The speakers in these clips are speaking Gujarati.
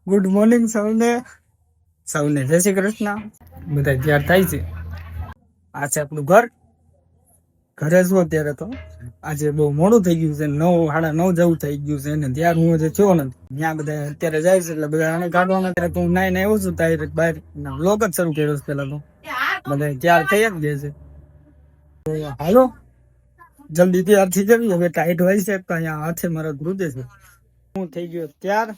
ગુડ મોર્નિંગ સૌને જય શ્રી કૃષ્ણ. બધા તૈયાર થાય છે. આ છે આપણું ઘરે છું અત્યારે. તો આજે બહુ મોડું થઈ ગયું છે, 9:30 જેવું થઈ ગયું છે ને ત્યાર હું જે થયો ને ત્યાં બધા અત્યારે જાય છે એટલે બધા આને કાઢવાના. ત્યારે તું નાઈને આવ્યો છું તારી બહાર વ્લોગ જ શરૂ કર્યો છે. પેલા તો બધા તૈયાર થઈ જ ગયા છે. તો હાલો જલ્દી તૈયાર થઈ જવી. હવે ટાઈટ હોય છે તો અહીંયા હાથે મારા ધ્રુજે છે. હું થઈ ગયો ત્યાર.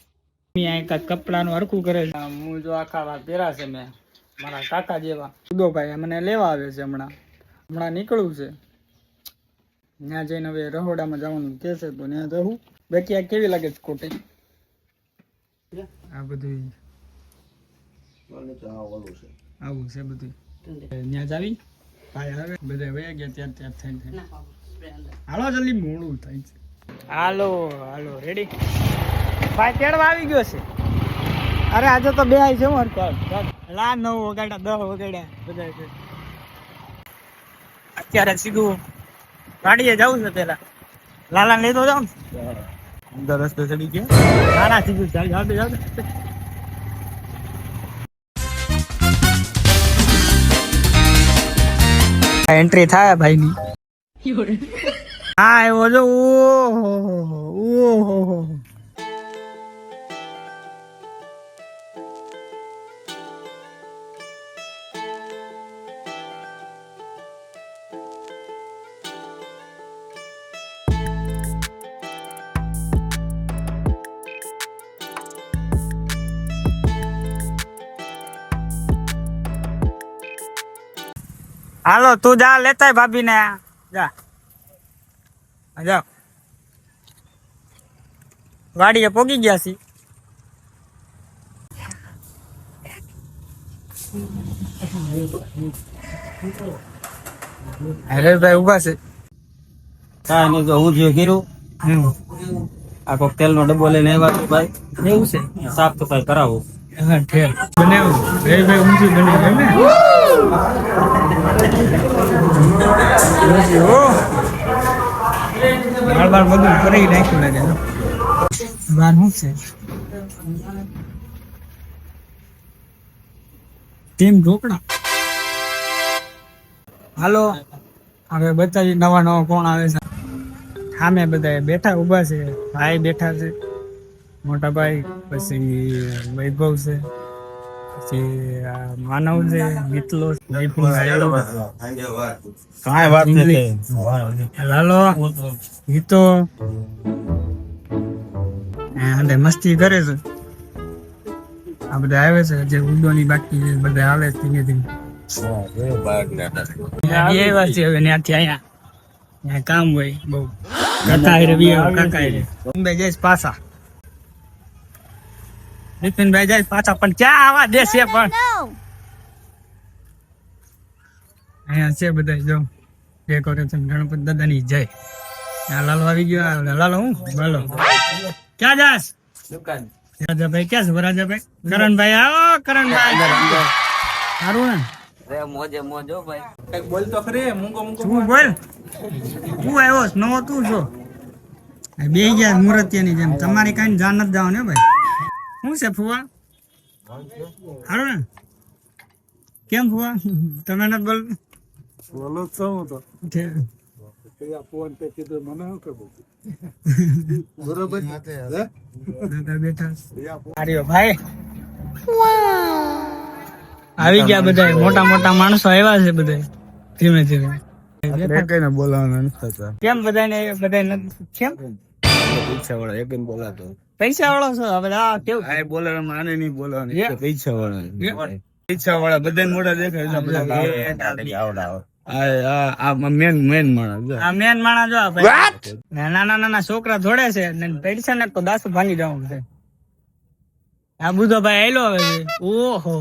કપડાનું હરખું કરે છે. હું જો આખા પહેરા છે મેં મારા કાકા જેવા. ઉદોભાઈ મને લેવા આવે છે. હમણાં નીકળવું છે. ત્યાં જઈને હવે રહોડામાં જવાનું કે છે તો ત્યાં જવું. બાકી આ કેવી લાગે છે કોટે? આ બધું આવું છે બધું. ત્યાં જાવી ભાઈ હવે બધા વયા ગયા ત્યાર થઈને. હાલો જલ્દી મોડું થાય છે. હાલો રેડી ભાઈ તેડવા આવી ગયો છે. અરે આજે તો બે આવી છે. હું લા 9 વગાડ્યા 10 વગાડ્યા બધા. અત્યારે સીધું ગાડીએ જવું છે. પેલા લાલા લઈ તો જાઉં અંદર રસ્તે ચડી ગયા. નાના સીધું જાવ. એન્ટ્રી થાય ભાઈ ની. હા એવો જો. ઓહો હાલો તું જા લેતા ભાભી ને જા. વાડીએ પોગી ગયા છી. હરેશભાઈ ઉભા છે. કાંઈ નહીં તો હું જે કર્યું આખો તેલનો ડબ્બો લઈને આવ્યા છું ભાઈ. એવું છે સાફ સફાઈ કરાવું. બનાવ્યું હરેશભાઈ ઊંચી બનાવ્યું ને. બાર બધું કરી નાખ્યું લાગે. બાર શું છે ટીમ ઢોકળા. હાલો હવે બતાવી નવા કોણ આવે છે. સામે બધા બેઠા ઉભા છે. ભાઈ બેઠા છે, મોટા ભાઈ, પછી વૈભવ છે, પછી માનવ છે, મિતલો લાલો ગીતો મસ્તી કરે છે. આ બધા આવે છે. જે ઉડોની બાકી બધા આવે ધીમે ધીમે. ત્યાંથી અહીંયા કામ હોય બહુ. કાકા જઈશ પાછા. બિપિનભાઈ જાય પાછા પણ ક્યાં આવા દેશે. પણ અહીંયા છે બધા જો ડેકોરેશન. ગણપતિ દાદાની જય. લાલો આવી ગયો. લાલો હું બોલો ક્યાં જાસ? રાજાભાઈ ક્યાં છે? રાજાભાઈ કરણભાઈ આવો. કરણભાઈ સારું ને? મોજે મોજો ભાઈ. બોલ તો ખરી. તું બોલ. તું આવ્યો નવો તું છો. બે ગયા મૂર્તિયાની જેમ. તમારી કઈ જાન નથી જવાનું ને ભાઈ. શું છે ફુવા? સારું ને? કેમ ફુવા તમે નથી બોલ? બોલો છો હું તો ફોન પે કીધું મને શું ખબર. બરોબર દાદા બેઠા. આર્યો ભાઈ આવી ગયા. બધા મોટા મોટા માણસો આવ્યા છે. બધા ધીમે ધીમે. કઈને બોલાવાનું કેમ બધાને કેમ પૈસા વાળા એક બોલાતો. પૈસા વાળો છો હવે? આ કેવું બોલે માને નહીં બોલવાનું. પૈસા વાળા બધા મોટા દેખાય. મેન માણસ. આ મેન માણસ જો ભાઈ. નાના છોકરા જોડે છે. પૈસા ને તો દાસુ ભાંગી જવું છે. આ બધો ભાઈ આયલો હવે. ઓહો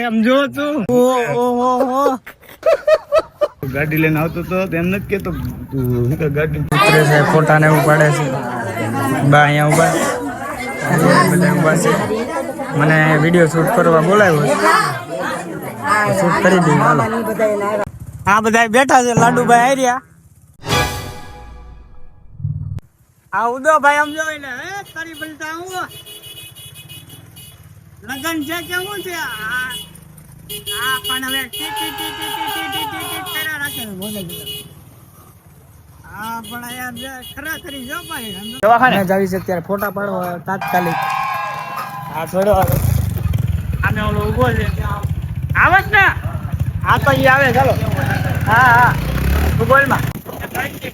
એમ જો તું. ઓહો ગાડી લઈને આવતો તો એમ નથી કેતો. ગાડી ઉતરે છે. ફોટા ને એવું પાડે છે. બા અહીંયા ઉભા બધા ઉભા છે. મને વિડીયો શૂટ કરવા બોલાવ્યો. શૂટ કરી દઈએ. હાલો આ બધા બેઠા છે. લાડુભાઈ આર્યા. આ ઉદો ભાઈ સમજો ને. તારી બલતા હું લગન છે કેવું છે આ પણ હવે T T T T T T T T કર્યા રાખે છે બોલે છે આ પણ યાર ખરા ખરી જો ભાઈ દવાખાને જાવી છે અત્યારે ફોટા પાડવા તાત્કાલિક આ છોડો આને ઓલો ઊભો છે આવે જ ને હા તો ઈ આવે ચાલો હા હા ભૂગોળમાં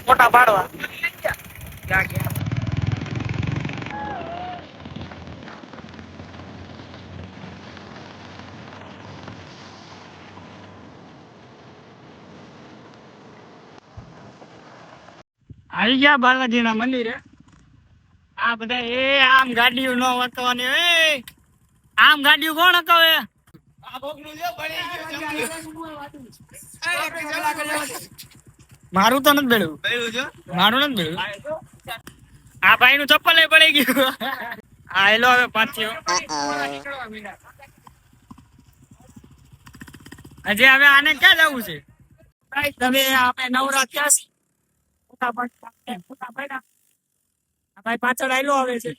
ફોટા પાડવા ક્યાં ક્યાં આવી ગયા બાલાજીના મંદિરે આ બધા એ આમ ગાડીઓ ન વટવાની એ આમ ગાડીઓ કોણ હકાવે મારું તો નથી બેડ્યું મારું નથી બેડ્યું આ ભાઈ નું ચપ્પલ પડી ગયું હા હેલો હવે પાછો હજી હવે આને ક્યાં જવું છે ભાઈ તમે આપણે નવરા ક્યાં છે ભાઈ પાછળ આયલો આવે છે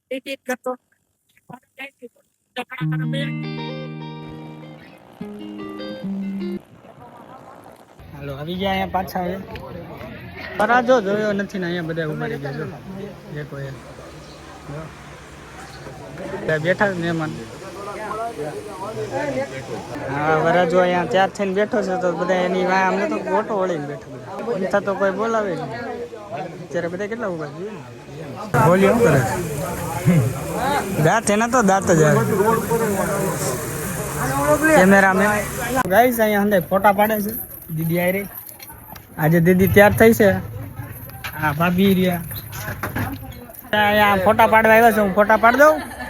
ટિકિટ કરતો હાલો આવી ગયા અહીંયા પાછા હવે પરાજો જોયો નથી ને અહીંયા બધા ઉભા રહી ગયા દેખો એ બેઠા મહેમાન હા વરાજો અહીંયા ત્યાર થઈને બેઠો છે તો બધા એની વાય અમને તો ગોટો વળીને બેઠો બધા તો કોઈ બોલાવે નહીં અત્યારે બધા કેટલા ઉભા છે બોલ્યો શું કરે દાંત એના તો દાંત જ આવે કેમેરામેન ગાઈસ અહીંયા અંદર ફોટા પાડે છે દીદી આઈ રહી આજે દીદી તૈયાર થઈ છે હા ભાભી રહ્યા અહીંયા ફોટા પાડવા આવ્યા છે હું ફોટા પાડી દઉં